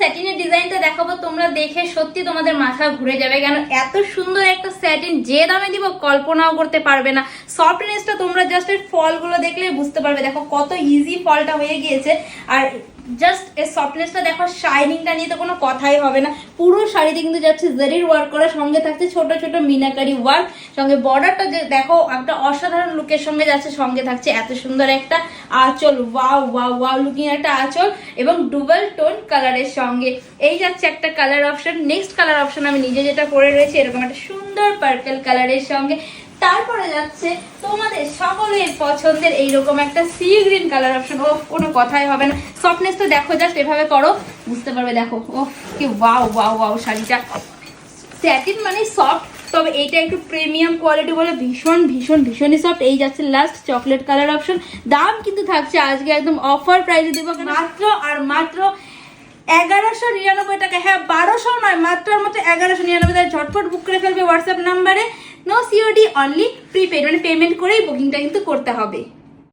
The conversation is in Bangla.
স্যাটিনের ডিজাইনটা দেখাবো, তোমরা দেখে সত্যি তোমাদের মাথা ঘুরে যাবে, কেন এত সুন্দর একটা স্যাটিন যে দামে দিব কল্পনাও করতে পারবে না। সফটনেসটা তোমরা জাস্ট এর ফলগুলো দেখলেই বুঝতে পারবে, দেখো কত ইজি ফলটা হয়ে গিয়েছে। আর জাস্ট এর সফটনেসটা দেখো, শাইনিংটা নিয়ে তো কোনো কথাই হবে না। পুরো শাড়িতে কিন্তু যাচ্ছে জারির ওয়ার্ক করা, সঙ্গে থাকছে ছোট ছোট মিনাকারি ওয়ার্ক, সঙ্গে বর্ডারটা যে দেখো একটা অসাধারণ লুকের সঙ্গে যাচ্ছে, সঙ্গে থাকছে এত সুন্দর একটা আঁচল, ওয়াও ওয়াও ওয়াও লুকিং একটা আঁচল এবং ডুবাল টোন কালারের সঙ্গে। এই যাচ্ছে একটা colour option. Next colour option আমি নিজে যেটা পরে রয়েছে এরকম একটা সুন্দর পার্পল কালারের সঙ্গে। তারপরে যাচ্ছে তোমাদের সকলের পছন্দের এইরকম একটা সি গ্রিন কালার অপশন। ও কোনো কথাই হবে না, সফটনেসটা দেখো, জাস্ট এভাবে করো বুঝতে পারবে। দেখো ও কি ওয়াও ওয়াও ওয়াও শাড়িটা। স্যাটিন মানে সফট, তবে এইটা একটু প্রিমিয়াম কোয়ালিটি বলে ভীষণ ভীষণ ভীষণই সফট। এই যাচ্ছে লাস্ট চকলেট কালার অপশন। দাম কিন্তু থাকছে আজকে একদম অফার প্রাইসে দিব মাত্র আর মাত্র 1199 টাকা। হ্যাঁ 1200 নয়, মাত্র আর মাত্র 1199। তাই ঝটপট বুক করে ফেলবে হোয়াটসঅ্যাপ নাম্বারে। নো সিওডি, অনলি প্রিপেড, মানে পেমেন্ট করেই বুকিংটা কিন্তু করতে হবে।